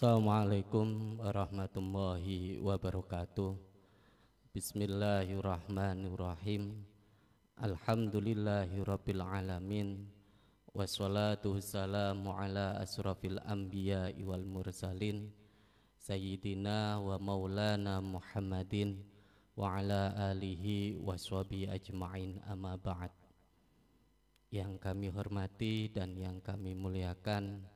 Assalamualaikum warahmatullahi wabarakatuh. Bismillahirrahmanirrahim. Alhamdulillahirabbil alamin. Wassalatu wassalamu ala asrafil anbiya'i wal mursalin sayyidina wa maulana Muhammadin wa ala alihi waswabi ajma'in, amma ba'd. Yang kami hormati dan yang kami muliakan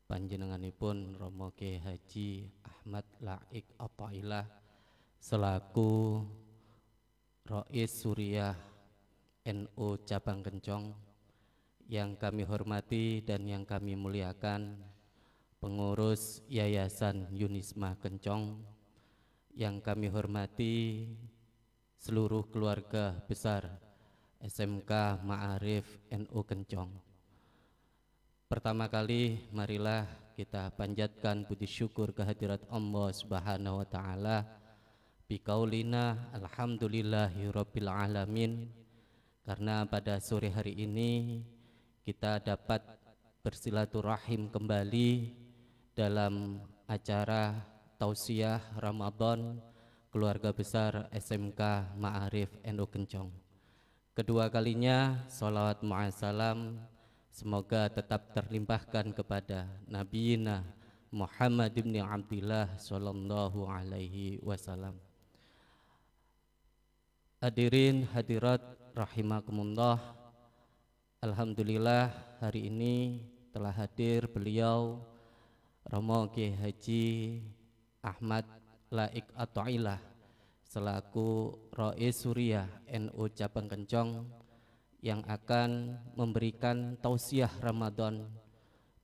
panjenenganipun Romo Kyai Haji Ahmad Laik Athailah selaku Rais Suriah NU Cabang Kencong. Yang kami hormati dan yang kami muliakan pengurus Yayasan Yunisma Kencong. Yang kami hormati seluruh keluarga besar SMK Ma'arif NU Kencong. Pertama kali marilah kita panjatkan puji syukur kehadirat Allah Subhanahu wa taala biqaulina alhamdulillahirabbil alamin, karena pada sore hari ini kita dapat bersilaturahim kembali dalam acara tausiah Ramadan keluarga besar SMK Ma'arif NU Kencong. Kedua kalinya sholawat ma'asalam semoga tetap terlimpahkan kepada Nabiyina Muhammad ibn Abdillah sallallahu alaihi wasallam. Hadirin hadirat rahimakumullah, alhamdulillah hari ini telah hadir beliau Romo Kyai Haji Ahmad Laik Athailah selaku Rais Suriah NU Cabang Kencong yang akan memberikan tausiah Ramadan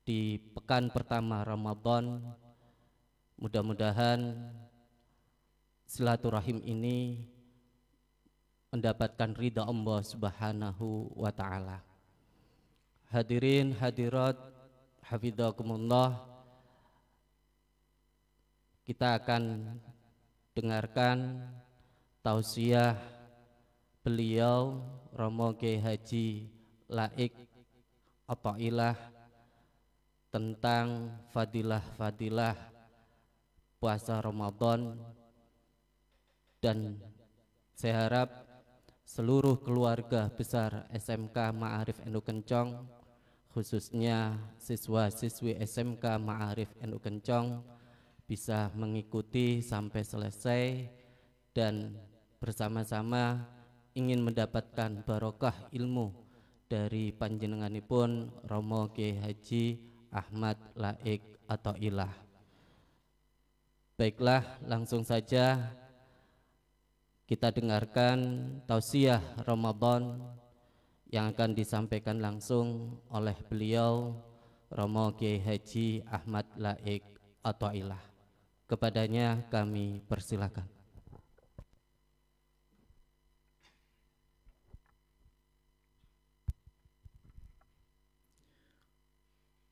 di pekan pertama Ramadan. Mudah-mudahan silaturahim ini mendapatkan ridha Allah Subhanahu wa taala. Hadirin hadirat hafizakumullah, kita akan dengarkan tausiah beliau Romo Kyai Haji Laik Athailah tentang fadilah-fadilah puasa Ramadan, dan saya harap seluruh keluarga besar SMK Ma'arif NU Kencong, khususnya siswa-siswi SMK Ma'arif NU Kencong, bisa mengikuti sampai selesai dan bersama-sama ingin mendapatkan barokah ilmu dari panjenenganipun Romo Kyai Haji Ahmad Laik Athailah. Baiklah, langsung saja kita dengarkan tausiah Ramadan yang akan disampaikan langsung oleh beliau Romo Kyai Haji Ahmad Laik Athailah. Kepadanya kami persilakan.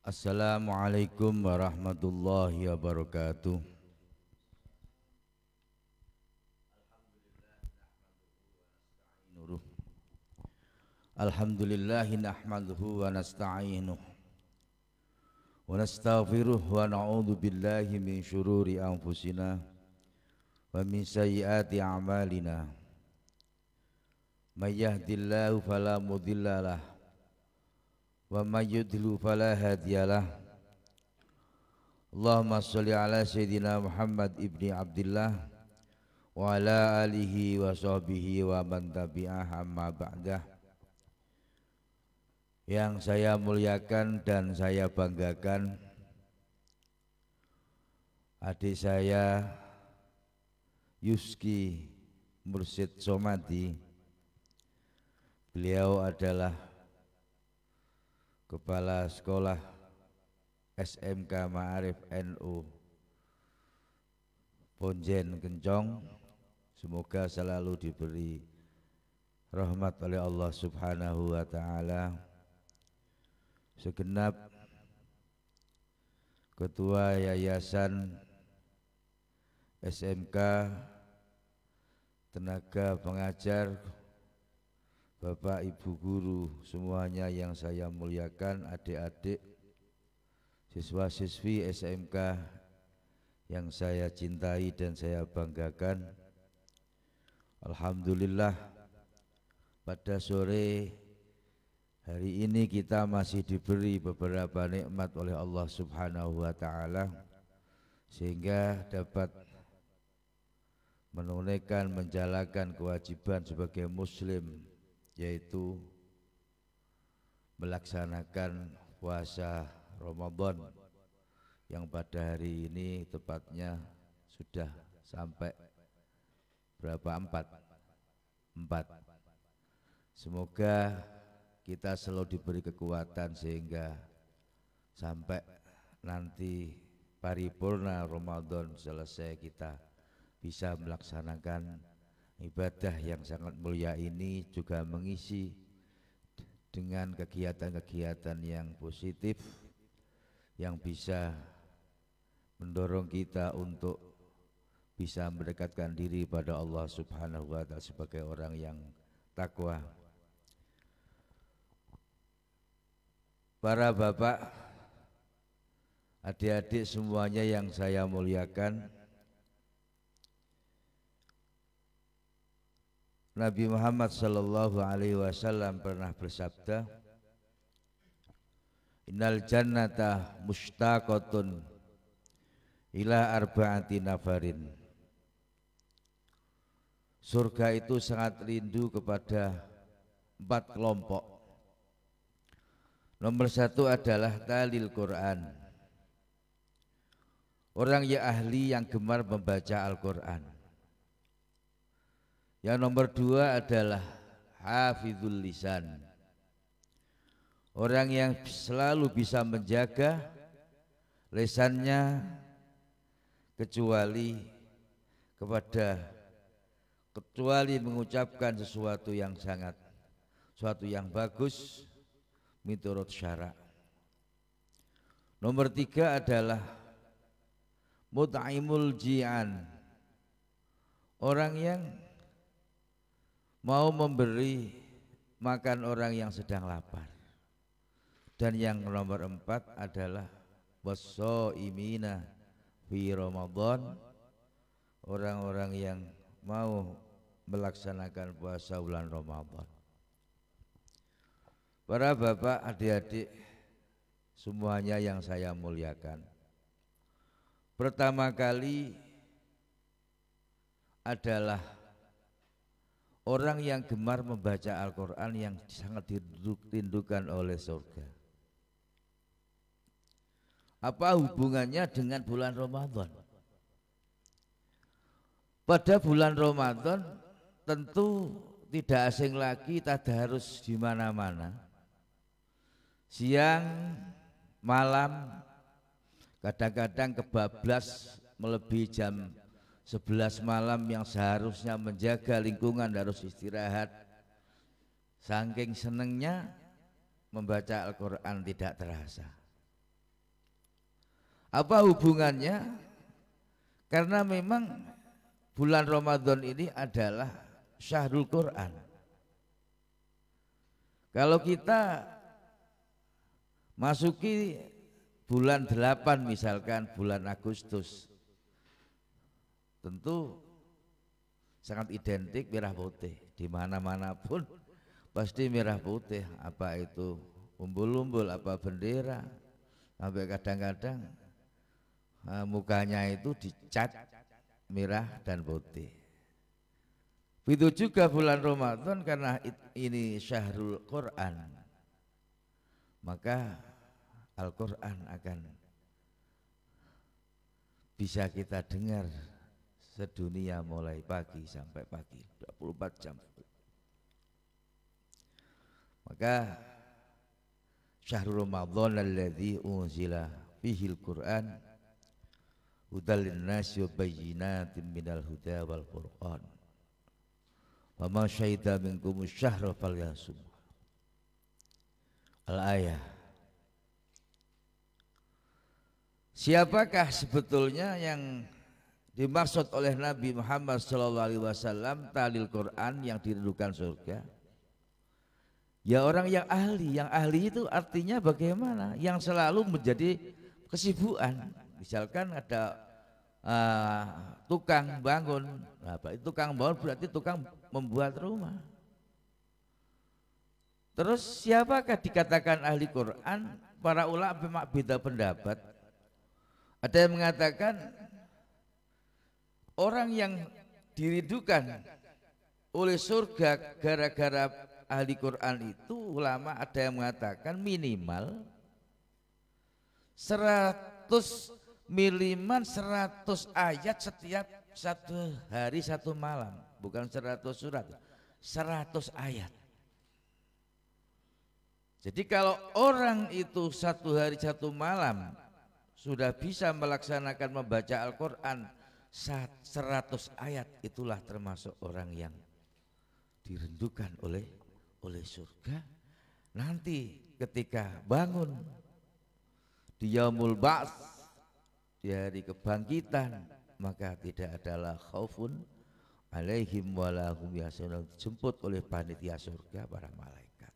Assalamualaikum warahmatullahi wabarakatuh. Alhamdulillahi nahmaduhu wa nasta'inuh wa nastaghfiruh wa na'udzu billahi min syururi anfusina wa min sayyiati a'malina. May yahdihillahu fala mudhillalah wa may yudlil fala hadiyalah. Allahumma shalli ala sayyidina Muhammad ibni Abdillah wa ala alihi wa sahbihi wa man tabi'ah, amma ba'dah. Yang saya muliakan dan saya banggakan, adik saya Yuski Mursyid Somadi. Beliau adalah Kepala Sekolah SMK Ma'arif NU ponjen kencong, semoga selalu diberi rahmat oleh Allah Subhanahu wa taala. Segenap ketua yayasan SMK, tenaga pengajar, Bapak Ibu guru semuanya yang saya muliakan, adik-adik siswa-siswi SMK yang saya cintai dan saya banggakan. Alhamdulillah pada sore hari ini kita masih diberi beberapa nikmat oleh Allah Subhanahu wa taala sehingga dapat menunaikan menjalankan kewajiban sebagai muslim, yaitu melaksanakan puasa Ramadan yang pada hari ini tepatnya sudah sampai berapa? Empat. Semoga kita selalu diberi kekuatan sehingga sampai nanti paripurna Ramadan selesai kita bisa melaksanakan ibadah yang sangat mulia ini, juga mengisi dengan kegiatan-kegiatan yang positif yang bisa mendorong kita untuk bisa mendekatkan diri pada Allah Subhanahu wa taala sebagai orang yang takwa. Para bapak, adik-adik semuanya yang saya muliakan, Nabi Muhammad sallallahu alaihi wasallam pernah bersabda, innal jannata mushtaqatun ila arba'ati nafarin. Surga itu sangat rindu kepada 4 kelompok. Nomor 1 adalah talil Quran, orang yang ahli yang gemar membaca Al-Quran. Yang nomor 2 adalah hafizul lisan, orang yang selalu bisa menjaga lisannya kecuali mengucapkan sesuatu yang bagus menurut syara. Nomor 3 adalah mut'imul ji'an, orang yang mau memberi makan orang yang sedang lapar. Dan yang nomor 4 adalah was-shaimina fi Ramadan, orang-orang yang mau melaksanakan puasa bulan Ramadan. Para bapak, adik-adik semuanya yang saya muliakan, pertama kali adalah orang yang gemar membaca Al-Quran yang sangat dirindukan oleh surga. Apa hubungannya dengan bulan Ramadan? Pada bulan Ramadan tentu tidak asing lagi tadarus di mana-mana, siang, malam, kadang-kadang kebablas melebihi jam 11 malam yang seharusnya menjaga lingkungan harus istirahat. Saking senengnya membaca Al-Quran tidak terasa. Apa hubungannya? Karena memang bulan Ramadan ini adalah syahrul Quran. Kalau kita masuki bulan 8 misalkan bulan Agustus, tentu sangat identik merah putih, di mana-mana pun pasti merah putih, apa itu umbul-umbul, apa bendera, sampai kadang-kadang mukanya itu dicat merah dan putih. Begitu juga bulan Ramadan, karena ini syahrul Quran, maka Al-Quran akan bisa kita dengar sedunia mulai pagi sampai pagi, 24 jam. Maka syahrul Ramadan alladzi unzila fihil Quran hudal linnasi wa bayyinatin minal huda wal furqan. Wa ma syahida minkum syahra falyasum. Al-ayah. Siapakah sebetulnya yang dimaksud oleh Nabi Muhammad SAW talil Quran yang dirindukan surga? Ya orang yang ahli. Yang ahli itu artinya bagaimana? Yang selalu menjadi kesibukan. Misalkan ada tukang bangun. Nah, tukang bangun berarti tukang membuat rumah. Terus siapakah dikatakan ahli Quran? Para ulama memang beda pendapat. Ada yang mengatakan orang yang dirindukan oleh surga gara-gara ahli Quran itu, ulama ada yang mengatakan minimal 100 ayat setiap satu hari satu malam, bukan 100 surat, 100 ayat. Jadi kalau orang itu satu hari satu malam sudah bisa melaksanakan membaca Al-Quran 100 ayat, itulah termasuk orang yang dirindukan oleh surga. Nanti ketika bangun di yaumul ba'ts, di hari kebangkitan, maka tidak adalah khaufun alaihim walahum yahzanun, dijemput oleh panitia surga para malaikat.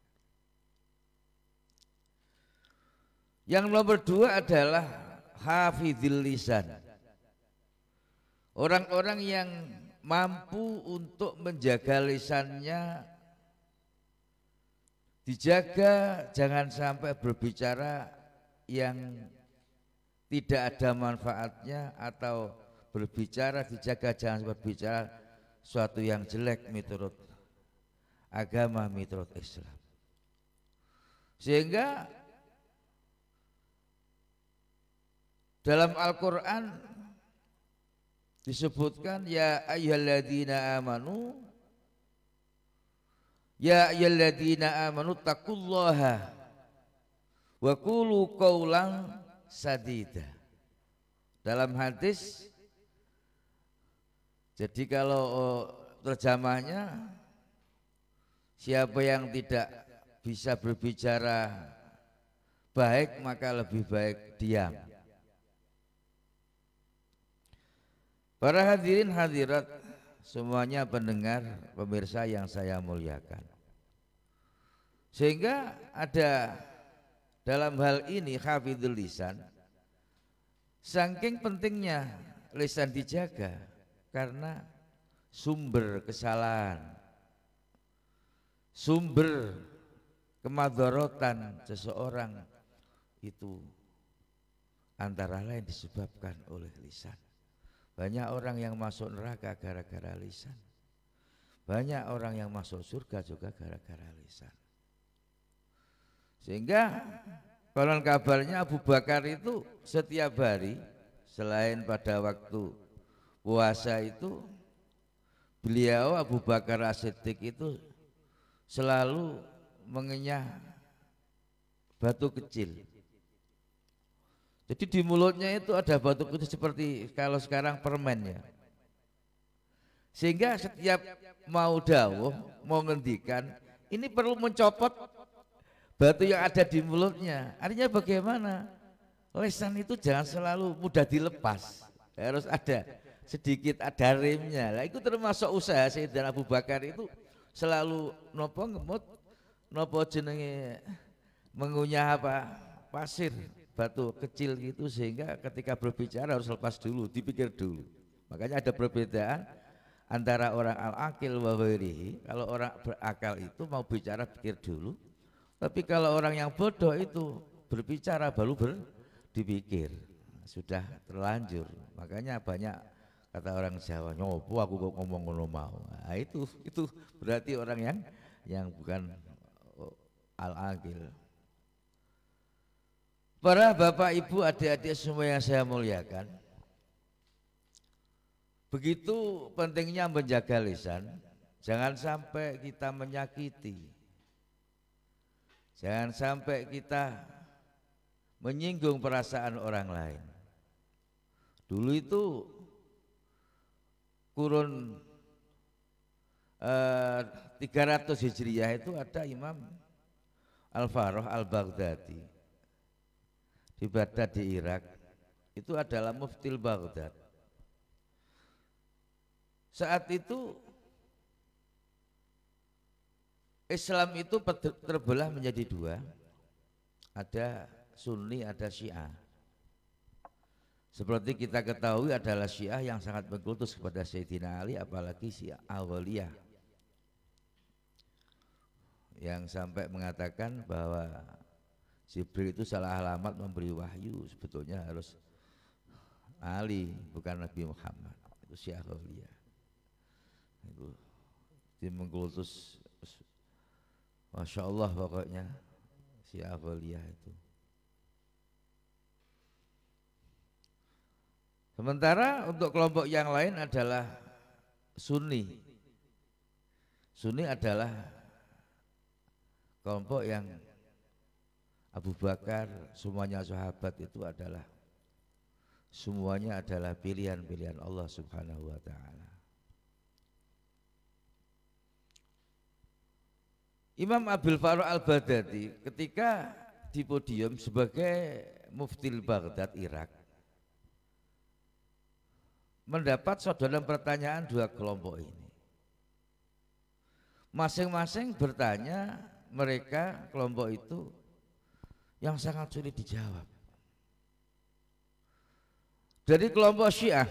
Yang nomor 2 adalah hafizil lisan. Orang-orang yang mampu untuk menjaga lisannya, dijaga jangan sampai berbicara yang tidak ada manfaatnya, atau berbicara dijaga jangan berbicara suatu yang jelek menurut agama, menurut Islam. Sehingga dalam Al-Quran disebutkan ya ayyuhalladzina amanu, ya ayyuhalladzina amanu taqullaha wa qulu qawlan sadida. Dalam hadis, jadi kalau terjemahnya, siapa yang tidak bisa berbicara baik maka lebih baik diam. Para hadirin hadirat semuanya, pendengar pemirsa yang saya muliakan, sehingga ada dalam hal ini hafizul lisan, saking pentingnya lisan dijaga karena sumber kesalahan, sumber kemadharatan seseorang itu antara lain disebabkan oleh lisan. Banyak orang yang masuk neraka gara-gara lisan. Banyak orang yang masuk surga juga gara-gara lisan. Sehingga konon kabarnya Abu Bakar itu setiap hari selain pada waktu puasa itu, beliau Abu Bakar As-Siddiq itu selalu mengenyah batu kecil. Jadi di mulutnya itu ada batu kecil seperti kalau sekarang permen ya. Sehingga setiap mau dawuh, mau ngendikan, ini perlu mencopot batu yang ada di mulutnya. Artinya bagaimana? Lisan itu jangan selalu mudah dilepas. Harus ada sedikit, ada remnya. Lah itu termasuk usaha Sayyidina Abu Bakar itu selalu nopo ngemut, nopo jenenge mengunyah apa? Pasir, batu kecil gitu, sehingga ketika berbicara harus lepas dulu, dipikir dulu. Makanya ada perbedaan antara orang al-akil wa ghairihi. Kalau orang berakal itu mau bicara pikir dulu, tapi kalau orang yang bodoh itu berbicara baru dipikir, sudah terlanjur. Makanya banyak kata orang Jawa, nyopo aku kok ngomong ngono mau. Nah, itu berarti orang yang bukan al-akil. Para bapak ibu adik-adik semua yang saya muliakan, begitu pentingnya menjaga lisan. Jangan sampai kita menyakiti, jangan sampai kita menyinggung perasaan orang lain. Dulu itu kurun 300 Hijriah itu ada Imam Al-Farah Al-Baghdadi di Baghdad di Irak, itu adalah muftil Baghdad. Saat itu Islam itu terbelah menjadi dua, ada Sunni, ada Syiah. Seperti kita ketahui adalah Syiah yang sangat mengkultus kepada Sayyidina Ali, apalagi Syiah Awaliyah yang sampai mengatakan bahwa Jibril itu salah alamat memberi wahyu, sebetulnya harus Ali bukan Nabi Muhammad. Itu Syiah Awaliyah. Itu dia mengkultus, Masya Allah pokoknya Syiah Awaliyah itu. Sementara untuk kelompok yang lain adalah Sunni. Sunni adalah kelompok yang Abu Bakar, semuanya sahabat itu adalah semuanya adalah pilihan-pilihan Allah Subhanahu wa taala. Imam Abil Farah Al-Baghdadi ketika di podium sebagai muftil Baghdad Irak mendapat sodoran pertanyaan dua kelompok ini. Masing-masing bertanya mereka kelompok itu yang sangat sulit dijawab. Dari kelompok Syiah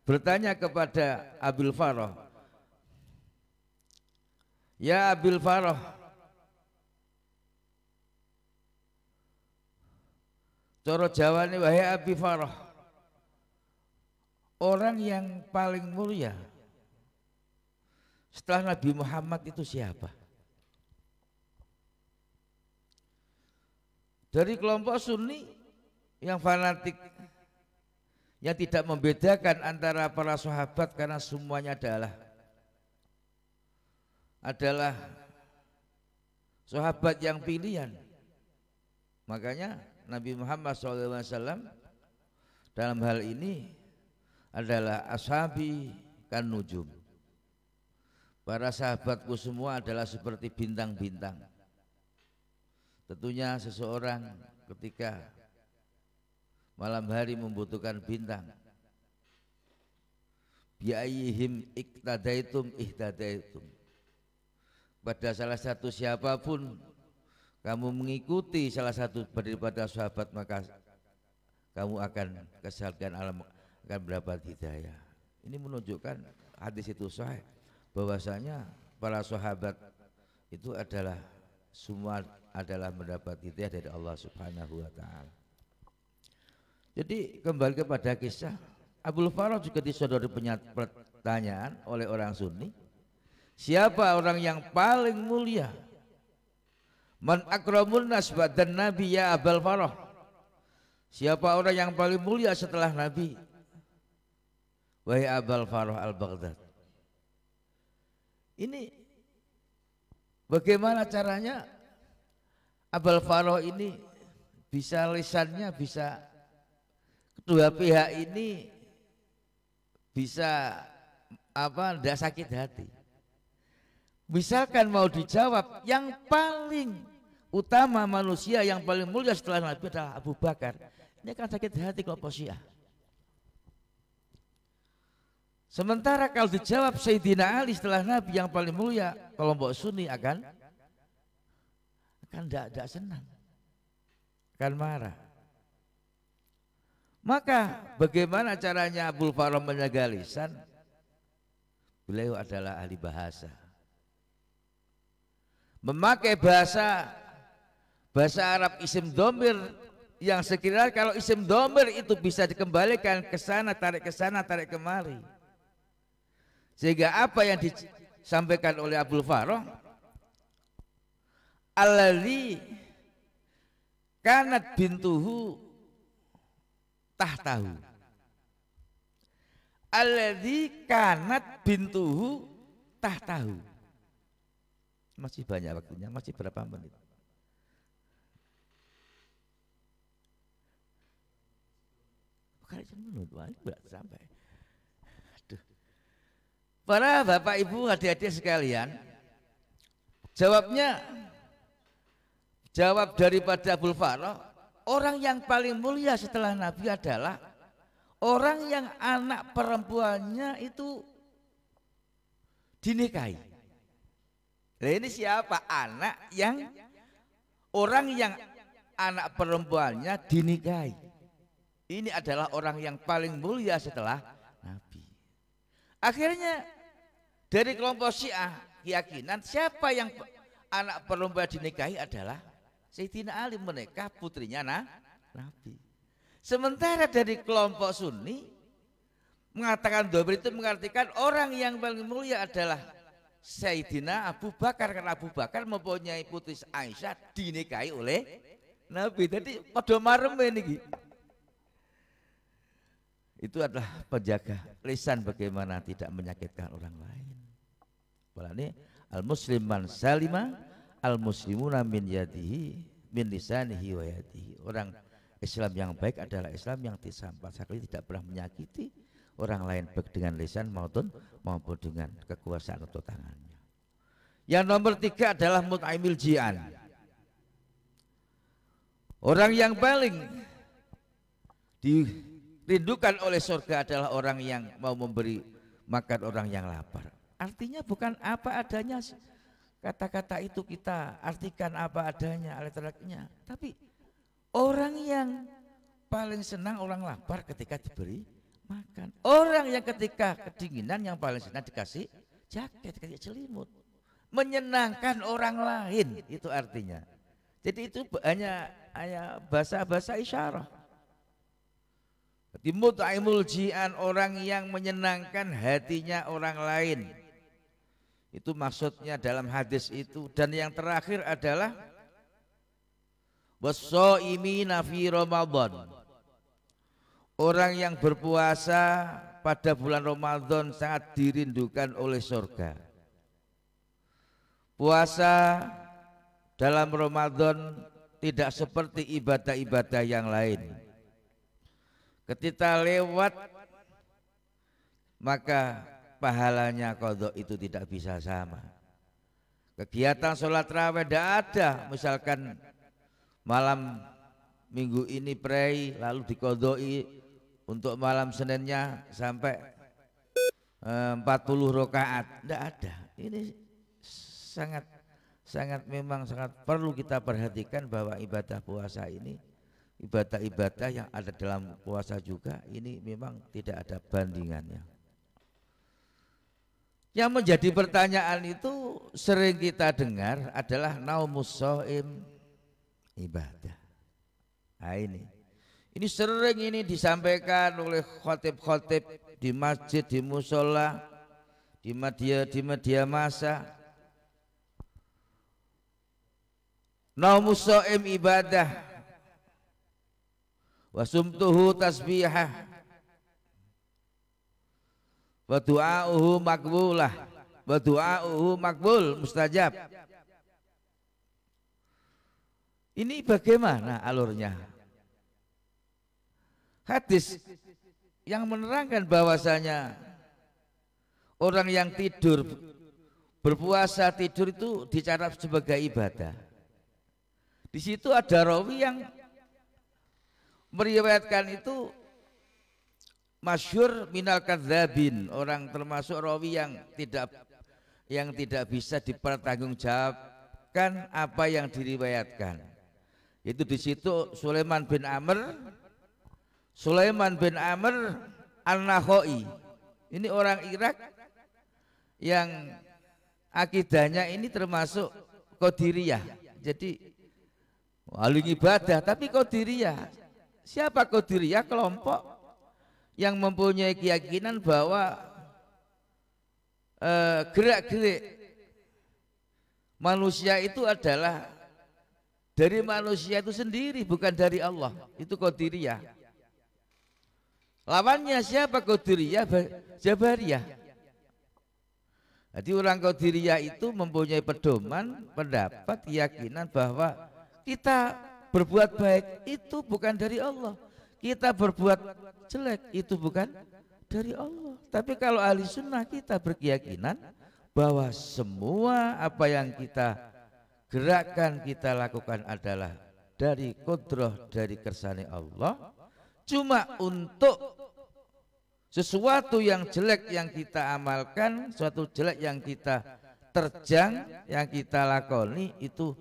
bertanya kepada Abil Farah, ya Abil Farah, cara jawane wahai Abi Farah, orang yang paling mulia setelah Nabi Muhammad itu siapa? Dari kelompok Sunni yang fanatik, yang tidak membedakan antara para sahabat karena semuanya adalah sahabat yang pilihan. Makanya Nabi Muhammad SAW dalam hal ini adalah ashabi kan nujum. Para sahabatku semua adalah seperti bintang-bintang. Tentunya seseorang ketika malam hari membutuhkan bintang. Bi'ayyihim iktadaitum ihtadaitum. Pada salah satu siapapun kamu mengikuti salah satu daripada sahabat, maka kamu akan kesalahan alam, akan mendapat hidayah. Ini menunjukkan hadis itu sahih bahwasanya para sahabat itu adalah semua adalah mendapat hidayah dari Allah Subhanahu wa taala. Jadi kembali kepada kisah Abul Farah juga disodori pertanyaan oleh orang Sunni, siapa orang yang paling mulia? Man akramun nas ba'dan nabi ya Abul Farah? Siapa orang yang paling mulia setelah Nabi? Wahai Abul Farah Al-Baghdad. Ini bagaimana caranya Abul Farah ini bisa lisannya, bisa kedua pihak ini bisa tidak sakit hati. Misalkan mau dijawab yang paling utama manusia yang paling mulia setelah Nabi adalah Abu Bakar, ini akan sakit hati kelompok Syiah. Sementara kalau dijawab Sayyidina Ali setelah Nabi yang paling mulia, kelompok Sunni akan tidak senang, akan marah. Maka bagaimana caranya Abul Farah menjaga lisan? Beliau adalah ahli bahasa, memakai bahasa Arab isim domir yang sekiranya kalau isim domir itu bisa dikembalikan ke sana, tarik kemari, sehingga apa yang disampaikan oleh Abul Farah, alladzi kanat bintuhu tahtahu, alladzi kanat bintuhu tahtahu. Masih banyak waktunya, masih berapa menit? kali menut, wah ini berat sampai. Aduh. Para bapak ibu adik-adik sekalian, jawab daripada Abul Farah, orang yang paling mulia setelah Nabi adalah orang yang anak perempuannya itu dinikahi. Nah, ini siapa? Orang yang anak perempuannya dinikahi. Ini adalah orang yang paling mulia setelah Nabi. Akhirnya dari kelompok Syiah keyakinan siapa yang anak perempuan dinikahi adalah Sayyidina Ali menikah putrinya Nabi. Sementara dari kelompok Sunni mengatakan dobir itu mengartikan orang yang paling mulia adalah Sayyidina Abu Bakar, karena Abu Bakar mempunyai putri Aisyah dinikahi oleh Nabi. Jadi pada marem ini. Itu adalah penjaga lisan bagaimana tidak menyakitkan orang lain. Walane al-muslim man salima al-muslimuna min yadihi min lisanihi wa yadihi. Orang Islam yang baik adalah Islam yang sama sekali tidak pernah menyakiti orang lain baik dengan lisan maupun dengan kekuasaan atau tangannya. Yang nomor 3 adalah mut'aimil ji'an. Orang yang paling dirindukan oleh surga adalah orang yang mau memberi makan orang yang lapar. Artinya bukan apa adanya, kata-kata itu kita artikan apa adanya alat-alatnya, tapi orang yang paling senang orang lapar ketika diberi makan. Orang yang ketika kedinginan yang paling senang dikasih jaket, dikasih selimut. Menyenangkan orang lain itu artinya. Jadi itu hanya bahasa-bahasa isyarat. Jadi mut'aimul ji'an, orang yang menyenangkan hatinya orang lain. Itu maksudnya dalam hadis itu. Dan yang terakhir adalah was-shaimina fi Ramadan. Orang yang berpuasa pada bulan Ramadan sangat dirindukan oleh surga. Puasa dalam Ramadan tidak seperti ibadah-ibadah yang lain. Ketika lewat maka pahalanya qadha itu tidak bisa sama. Kegiatan sholat raweh tidak ada, misalkan malam minggu ini pray lalu diqadhoi untuk malam Seninnya sampai 40 rakaat, tidak ada. Ini memang sangat perlu kita perhatikan bahwa ibadah puasa ini, ibadah-ibadah yang ada dalam puasa juga ini memang tidak ada bandingannya. Yang menjadi pertanyaan itu sering kita dengar adalah naumus shaim ibadah. Nah ini sering ini disampaikan oleh khotib-khotib di masjid, di musola, di media massa. Naumus shaim ibadah wa sumtuhu tasbihah wa du'auhu makbulah wa du'auhu makbul mustajab. Ini bagaimana alurnya? Hadis yang menerangkan bahwasanya orang yang tidur berpuasa tidur itu dicatat sebagai ibadah. Di situ ada rawi yang meriwayatkan itu masyhur minal kadzabin, orang termasuk rawi yang tidak bisa dipertanggungjawabkan apa yang diriwayatkan. Itu di situ Sulaiman bin Amr An-Nakhai. Ini orang Irak yang akidahnya ini termasuk Qadiriyah. Jadi ahli ibadah tapi Qadiriyah. Siapa Qadiriyah? Kelompok yang mempunyai keyakinan bahwa gerak-gerik manusia itu adalah dari manusia itu sendiri, bukan dari Allah. Itu Qadiriyah. Lawannya siapa Qadiriyah? Jabariyah. Jadi orang Qadiriyah itu mempunyai pedoman, pendapat, keyakinan bahwa kita berbuat baik itu bukan dari Allah. kita berbuat jelek itu bukan dari Allah. Tapi kalau ahli sunnah kita berkeyakinan bahwa semua apa yang kita gerakkan, kita lakukan adalah dari kudrah, dari kersane Allah. Cuma untuk sesuatu yang jelek yang kita amalkan, suatu jelek yang kita terjang, yang kita lakoni itu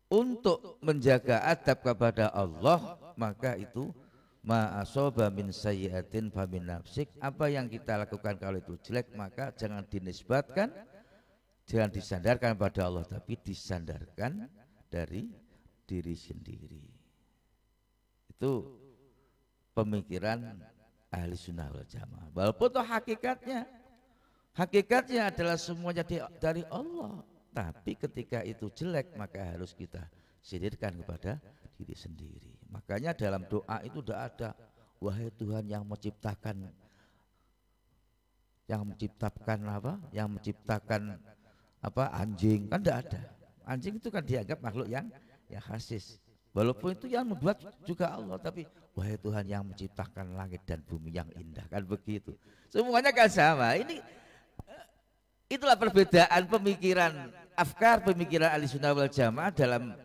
untuk menjaga adab kepada Allah, maka itu ma'asoba min sayyiatin fa min nafsik. Apa yang kita lakukan kalau itu jelek, maka jangan dinisbatkan, jangan disandarkan pada Allah, tapi disandarkan dari diri sendiri. Itu pemikiran ahli sunnah wal jamaah. Walaupun itu hakikatnya adalah semuanya dari Allah, tapi ketika itu jelek maka harus kita sindirkan kepada diri sendiri. Makanya dalam doa itu tidak ada wahai Tuhan yang menciptakan anjing, kan tidak ada. Anjing itu kan dianggap makhluk yang khasis, walaupun itu yang membuat juga Allah, tapi wahai Tuhan yang menciptakan langit dan bumi yang indah, kan begitu. Semuanya kan sama. Itulah perbedaan pemikiran ahli sunnah wal jamaah dalam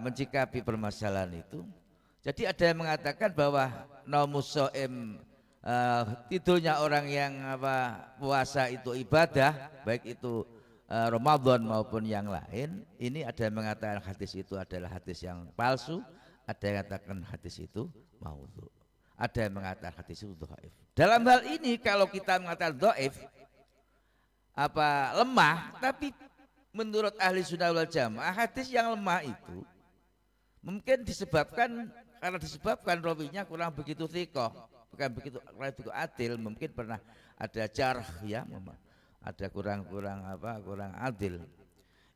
mencikapi permasalahan itu. Jadi ada yang mengatakan bahwa naumus shaim, tidurnya orang yang puasa itu ibadah, baik itu Ramadan maupun yang lain. Ini ada yang mengatakan hadis itu adalah hadis yang palsu, ada yang mengatakan hadis itu maudhu, ada yang mengatakan hadis itu dhaif. Dalam hal ini kalau kita mengatakan dhaif, lemah, tapi menurut ahli sunnah wal jamaah hadis yang lemah itu mungkin disebabkan rawinya kurang begitu thiqah, bukan begitu adil, mungkin pernah ada jarh ya, ada kurang adil.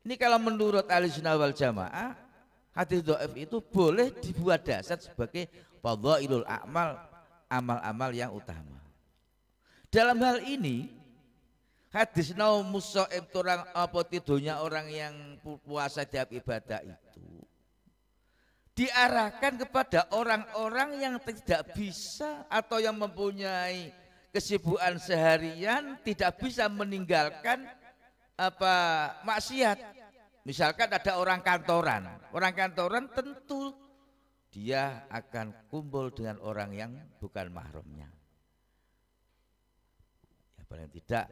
Ini kalau menurut ahli sunnah wal jamaah hadis dhaif itu boleh dibuat dasar sebagai fadhailul a'mal, amal-amal yang utama. Dalam hal ini hadis naumus shaim, orang tidurnya orang yang puasa tiap ibadah itu diarahkan kepada orang-orang yang tidak bisa atau yang mempunyai kesibukan seharian, tidak bisa meninggalkan maksiat. Misalkan ada orang kantoran tentu dia akan kumpul dengan orang yang bukan mahramnya. Ya paling tidak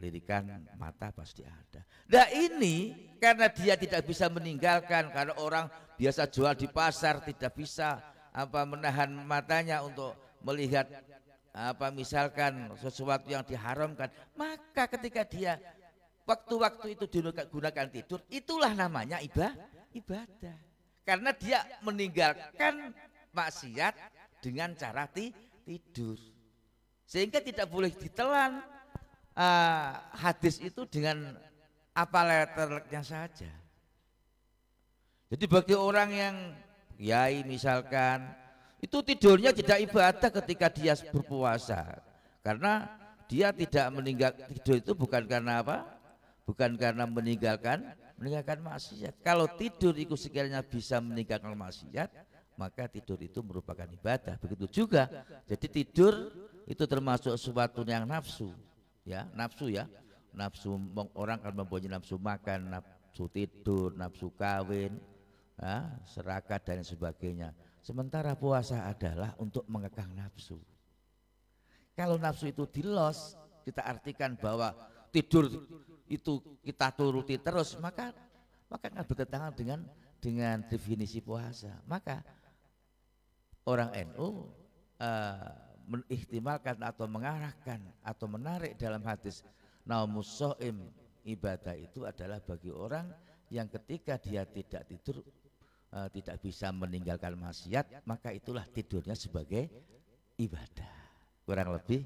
lirikan mata pasti ada. Nah ini karena dia tidak bisa meninggalkan, karena orang biasa jual di pasar tidak bisa menahan matanya untuk melihat misalkan sesuatu yang diharamkan, maka ketika dia waktu-waktu itu digunakan tidur, itulah namanya ibadah. Karena dia meninggalkan maksiat dengan cara tidur, sehingga tidak boleh ditelan hadis itu dengan letter-nya saja. Jadi bagi orang yang kiai misalkan itu tidurnya tidak ibadah ketika dia berpuasa, karena dia tidak tidur itu bukan karena bukan karena meninggalkan maksiat. Kalau tidur itu sekiranya bisa meninggalkan maksiat, maka tidur itu merupakan ibadah. Begitu juga, jadi tidur itu termasuk sesuatu yang nafsu ya, nafsu orang kan mempunyai nafsu makan, nafsu tidur, nafsu kawin, serakat dan sebagainya. Sementara puasa adalah untuk mengekang nafsu. Kalau nafsu itu dilos, kita artikan bahwa tidur itu kita turuti terus, maka akan bertentangan dengan definisi puasa. Maka orang NU menihtimalkan atau mengarahkan atau menarik dalam hadis naumus shaim, ibadah itu adalah bagi orang yang ketika dia tidak tidur, tidak bisa meninggalkan maksiat, maka itulah tidurnya sebagai ibadah. Kurang lebih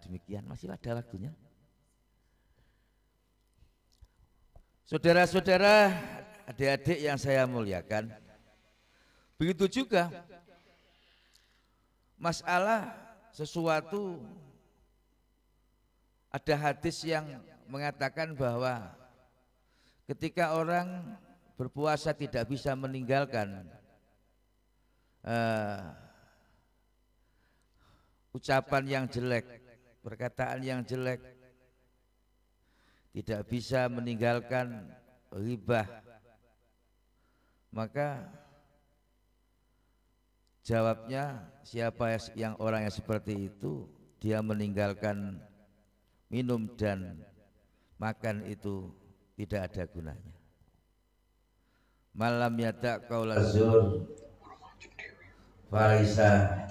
demikian. Masih ada waktunya. Saudara-saudara, adik-adik yang saya muliakan, begitu juga masalah sesuatu, ada hadis yang mengatakan bahwa ketika orang berpuasa tidak bisa meninggalkan ucapan yang jelek, perkataan yang jelek, tidak bisa meninggalkan ghibah, maka jawabnya siapa yang orang yang seperti itu, dia meninggalkan minum dan makan itu tidak ada gunanya. Malam yata qaula zur falaisa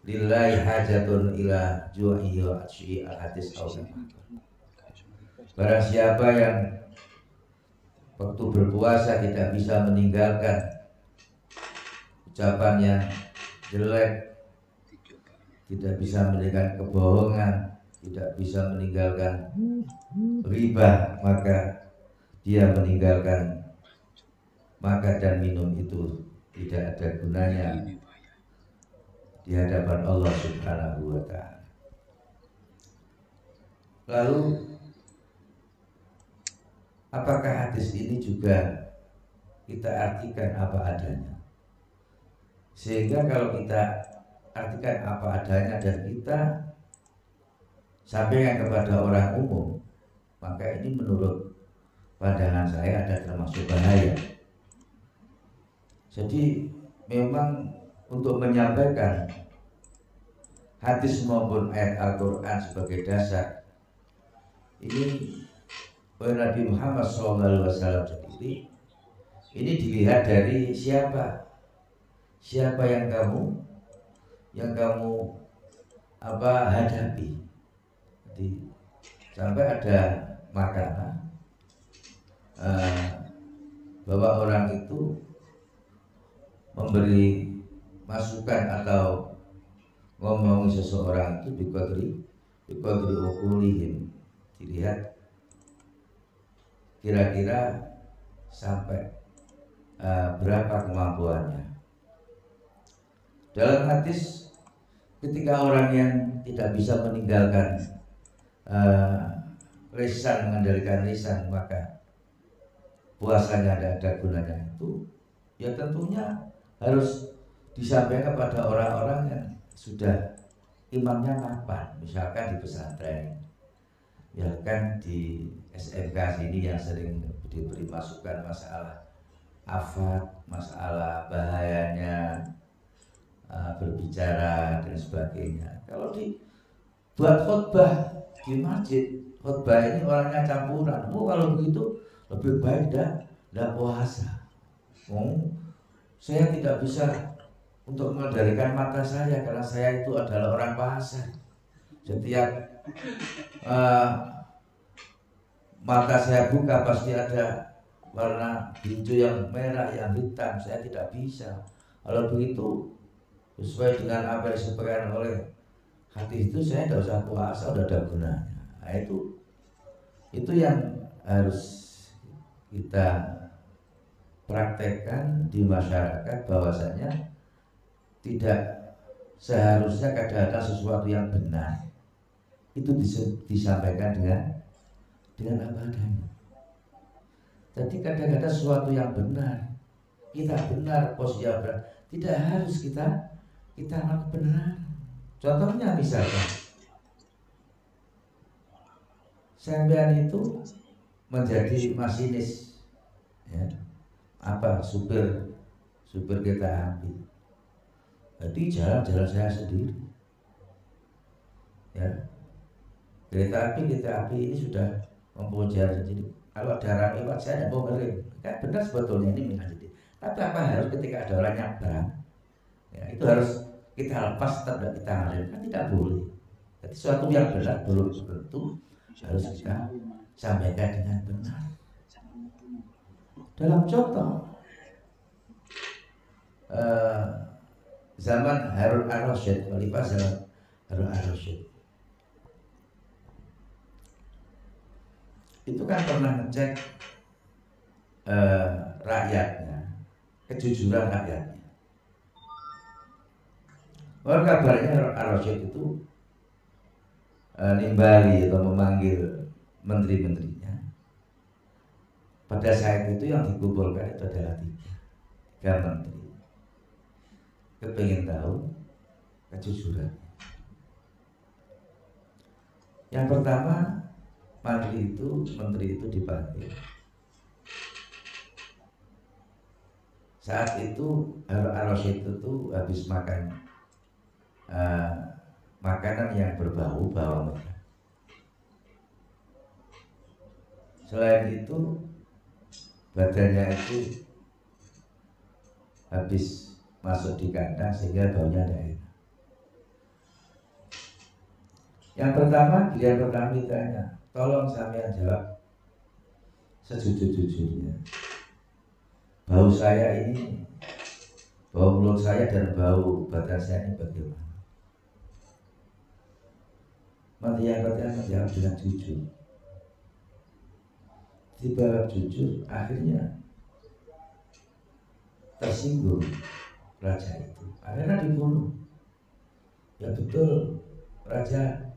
lillahi hajatun ila ju'ihi wa atsyi al-hadis al-sahih. Barang siapa yang waktu berpuasa tidak bisa meninggalkan ucapan yang jelek, tidak bisa meninggalkan kebohongan, tidak bisa meninggalkan riba, maka dia meninggalkan makan dan minum itu tidak ada gunanya di hadapan Allah Subhanahu wa ta'ala. Lalu apakah hadis ini juga kita artikan apa adanya? Sehingga kalau kita artikan apa adanya dan kita sampaikan kepada orang umum, maka ini menurut pandangan saya ada termasuk bahaya. Jadi memang untuk menyampaikan hadis maupun ayat Al-Quran sebagai dasar, ini Nabi Muhammad SAW sendiri ini dilihat dari siapa yang kamu hadapi. Jadi sampai ada makanan bahwa orang itu memberi masukan atau ngomong seseorang itu biqadri uqulihim, dilihat kira-kira sampai berapa kemampuannya. Dalam hadis, ketika orang yang tidak bisa meninggalkan lisan, mengendalikan lisan, maka puasanya tidak ada gunanya, itu ya tentunya harus disampaikan kepada orang-orang yang sudah imannya mapan, misalkan di pesantren, misalkan di SMK sini yang sering diberi masukan masalah afat, masalah bahayanya berbicara dan sebagainya. Kalau dibuat khutbah di masjid, khutbah ini orangnya campuran. Kalau begitu lebih baik tidak puasa. Saya tidak bisa untuk mengendalikan mata saya karena saya itu adalah orang pasar. Setiap mata saya buka pasti ada warna hijau, yang merah, yang hitam. Saya tidak bisa. Kalau begitu sesuai dengan apa yang disampaikan oleh hadis itu, saya tidak usah puasa, sudah ada gunanya. Nah, itu yang harus kita praktekkan di masyarakat, bahwasanya tidak seharusnya kadang-kadang sesuatu yang benar itu disampaikan dengan apa adanya. Jadi kadang-kadang sesuatu yang benar, kita benar, posisinya benar, tidak harus kita benar. Contohnya misalkan sampean itu menjadi masinis, ya, supir kereta api. Jadi jalan saya sendiri, ya. Kereta api ini sudah mempunyai jalan sendiri. Kalau ada orang lewat, saya tidak mau ngerem. Kan benar sebetulnya ini minat sendiri. Tapi apa harus ketika ada orang nyabrang, ya, itu harus kita lepas, tetap kita ngerem, kan tidak boleh. Jadi sesuatu yang benar belum tentu harus kita sampaikan dengan benar. Dalam contoh zaman Harun ar-Rasyid, khalifah zaman Harun ar-Rasyid, itu kan pernah ngecek rakyatnya, kejujuran rakyatnya. Kalau kabarnya Harun ar-Rasyid itu nimbali atau memanggil menteri-menterinya. Pada saat itu yang dikumpulkan itu adalah tiga menteri. kepengen tahu kejujuran. Yang pertama, menteri itu dipanggil. Saat itu Ar-Rasyid itu habis makan makanan yang berbau bawang merah. Selain itu badannya itu habis masuk di kandang sehingga baunya tidak enak. Yang pertama, giliran pertama ditanya, tolong sampean jawab sejujur-jujurnya. Bau saya ini, bau mulut saya dan bau badan saya ini bagaimana? Menteri yang pertama menjawab dengan jujur. Tiba jujur, akhirnya tersinggung raja itu. Akhirnya dibunuh. Ya betul, raja,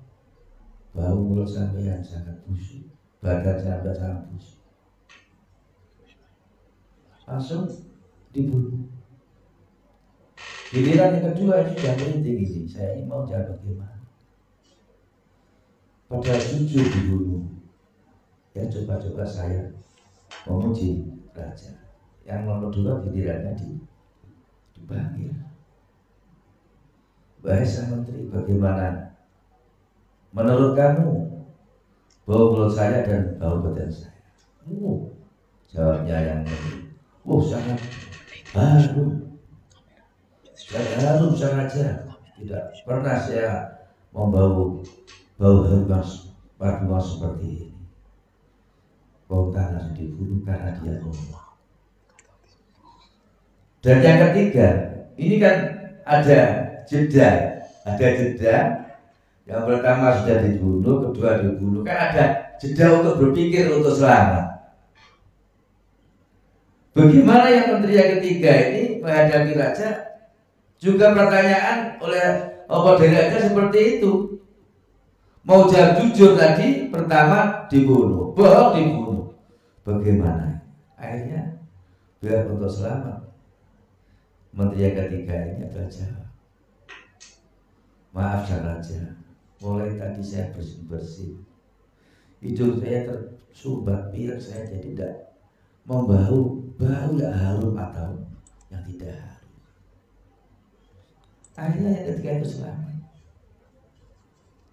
bau mulut sampean sangat busuk, badan sampean sangat busuk. Langsung dibunuh. Giliran yang kedua ini sudah merintih ini, saya ini mau jawab bagaimana? Padahal jujur dibunuh. Ya coba-coba saya memuji raja. Yang nomor dua gilirannya dipanggil. Bahasa menteri, bagaimana menurut kamu bau mulut saya dan bau badan saya? Jawabnya yang menteri, sangat harum. Harum sengaja. Tidak pernah saya membau harum parfum seperti ini. Bau tanah dibunuh karena dia ngomong. Dan yang ketiga, ini kan ada jeda. Yang pertama sudah dibunuh, kedua dibunuh. Kan ada jeda untuk berpikir untuk selamat. Bagaimana yang menteri yang ketiga ini menghadapi raja? Juga pertanyaan oleh dari raja seperti itu. Mau jawab jujur tadi, pertama dibunuh, bohong dibunuh. Bagaimana? Akhirnya biar untuk selamat, menteri yang ketiga ini adalah jawab, maaf raja, mulai tadi saya bersih-bersih, hidung saya tersumbat, biar saya jadi tidak membau bau yang harum atau yang tidak harum. Akhirnya yang ketiga itu selamat.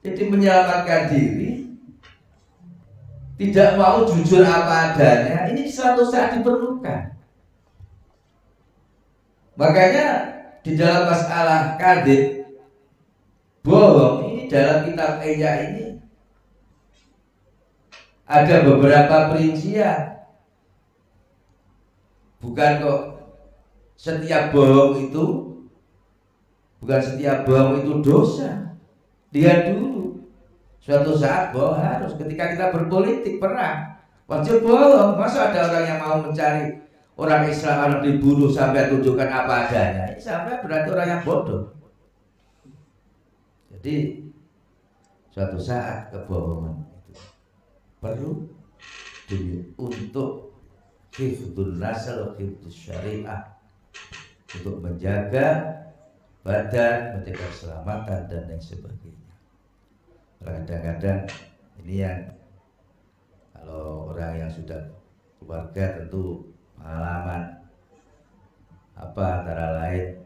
Jadi menyelamatkan diri, tidak mau jujur apa adanya, ini suatu saat diperlukan. Makanya di dalam masalah kadhib, bohong ini dalam kitab Ihya ini ada beberapa perincian. Bukan kok setiap bohong itu, bukan setiap bohong itu dosa. Lihat dulu, suatu saat bohong harus. Ketika kita berpolitik perang, wajib bohong. Masa ada orang yang mau mencari orang Islam harus dibunuh sampai tunjukkan apa adanya? Ini sampai berarti orang yang bodoh. Jadi suatu saat kebohongan itu perlu untuk hifdzun nasl, hifdzus syariah, untuk menjaga badan, menjaga keselamatan dan lain sebagainya. Kadang-kadang ini yang kalau orang yang sudah keluarga tentu pengalaman apa antara lain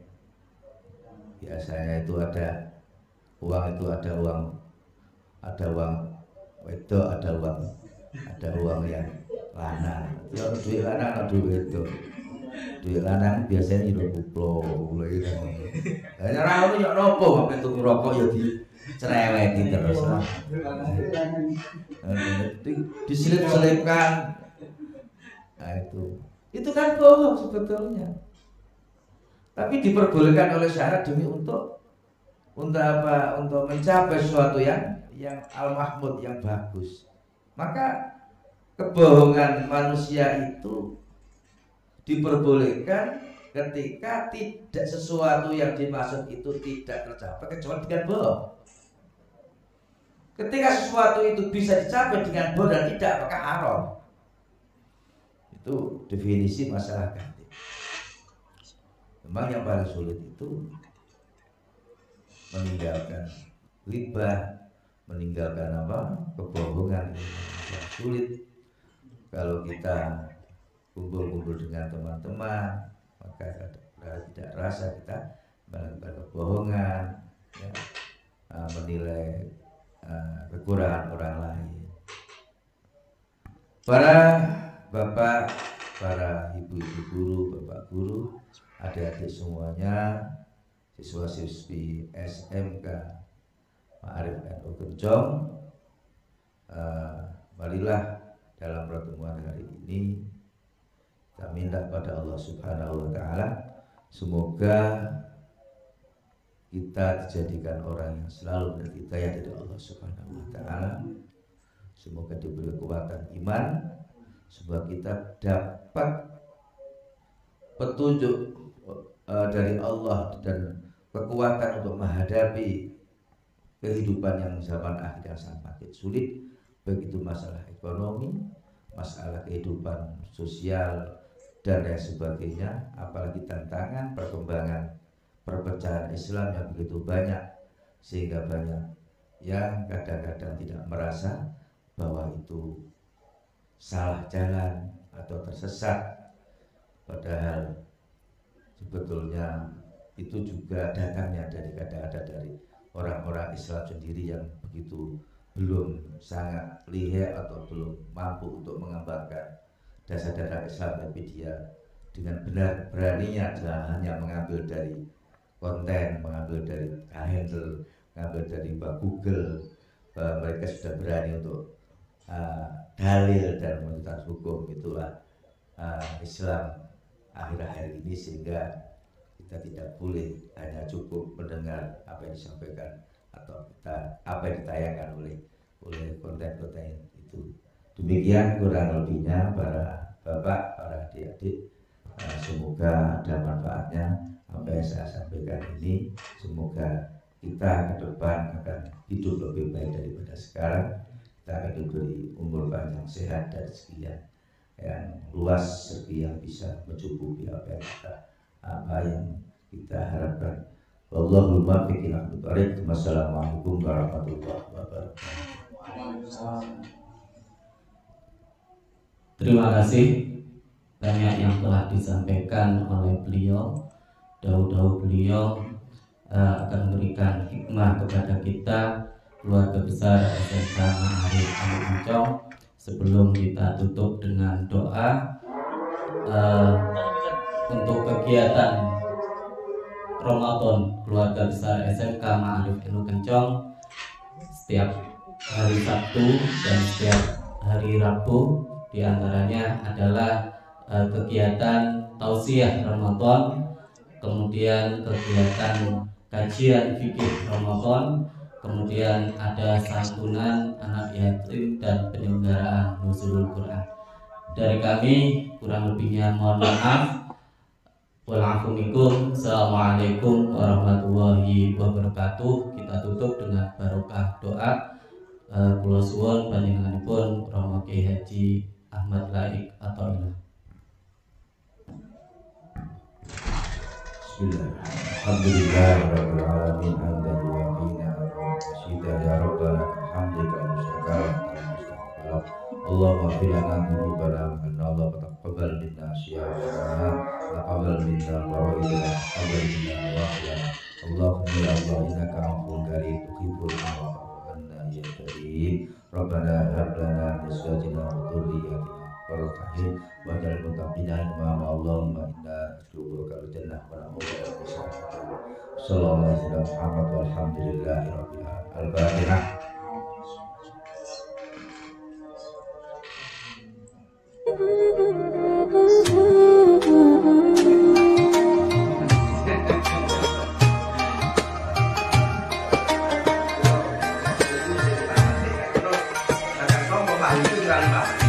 biasanya itu ada uang wedok, ada uang yang lanang. Ya duit lanang atau duit wedok. Duit lanang biasanya hidup kuplo mulai kan. Hanya rawon yo nopo kok itu ngerokok ya dicereweti terus. Diselip-selipkan. Nah itu kan bohong sebetulnya. Tapi diperbolehkan oleh syarat demi untuk apa? Untuk mencapai sesuatu yang al-mahmud, yang bagus. Maka kebohongan manusia itu diperbolehkan ketika tidak sesuatu yang dimaksud itu tidak tercapai kecuali dengan bohong. Ketika sesuatu itu bisa dicapai dengan bohong dan tidak, maka haram. Itu definisi masalah kadhib. Memang yang paling sulit itu meninggalkan ghibah, meninggalkan kebohongan. Yang sulit kalau kita kumpul-kumpul dengan teman-teman, maka tidak rasa kita melakukan kebohongan, ya, menilai kekurangan orang lain. Para bapak, para ibu-ibu guru, bapak guru, adik-adik semuanya, siswa-siswi SMK Ma'arif NU Kencong, marilah dalam pertemuan hari ini kita minta pada Allah Subhanahu wa Ta'ala, semoga kita dijadikan orang yang selalu berhidayah dari Allah Subhanahu wa Ta'ala. Semoga diberi kekuatan iman, semoga kita dapat petunjuk dari Allah dan kekuatan untuk menghadapi kehidupan yang zaman akhir yang sangat sulit, begitu masalah ekonomi, masalah kehidupan sosial dan lain sebagainya, apalagi tantangan perkembangan perpecahan Islam yang begitu banyak, sehingga banyak yang kadang-kadang tidak merasa bahwa itu salah jalan atau tersesat, padahal sebetulnya itu juga datangnya dari kadang-kadang dari orang-orang Islam sendiri yang begitu belum sangat lihai atau belum mampu untuk mengembangkan dasar-dasar Islam, tapi dia dengan benar beraninya jangan hanya mengambil dari konten, mengambil dari handle, mengambil dari Google, mereka sudah berani untuk dalil dan menentukan hukum. Itulah Islam akhir-akhir ini, sehingga kita tidak boleh hanya cukup mendengar apa yang disampaikan atau apa yang ditayangkan oleh konten-konten itu. Demikian kurang lebihnya para bapak, para adik-adik, semoga ada manfaatnya apa yang saya sampaikan ini. Semoga kita ke depan akan hidup lebih baik daripada sekarang. Kita akan diberi umur panjang, sehat, dan rezeki yang luas, rezeki yang bisa mencukupi apa yang kita harapkan. Wallahul muwaffiq ila aqwamit thoriq. Wassalamualaikum warahmatullahi wabarakatuh. Terima kasih banyak yang telah disampaikan oleh beliau. Dahulu beliau akan memberikan hikmah kepada kita, keluarga besar SMK Ma'arif NU Kencong. Sebelum kita tutup dengan doa untuk kegiatan Ramadan keluarga besar SMK Ma'arif NU Kencong setiap hari Sabtu dan setiap hari Rabu, diantaranya adalah kegiatan tausiah Ramadan, kemudian kegiatan kajian fikih Ramadan, kemudian ada santunan anak yatim dan penyelenggaraan nuzulul Quran. Dari kami kurang lebihnya mohon maaf. Waalaikumsalam. Assalamualaikum warahmatullahi wabarakatuh. Kita tutup dengan barokah doa. Kula suwun panjenenganipun Rama Kyai Haji Ahmad Laik Athaillah. Alhamdulillahirabbil alamin hamdan yuwafina wa ya rabbana hamdika mustaqalan mustaqbal. Allahumma fir lana dzunubana wa Allah taqabbal minna siyamana taqabbal minna faraidana taqabbal minna nawafilana. Allahumma ya Allah innaka afuwwun karim tuhibbul afwa anna ya karim. Rabbana hab lana min azwajina wa dhurriyyatina qurrata a'yun waj'alna muttaqina imama. Allahumma inna nas'aluka al-jannah wa na'udzu bika min an-nar. Sallallahu alaihi wa sallam walhamdulillahi rabbil alamin. Al-Fatihah. Terus akan ngomong itu jalan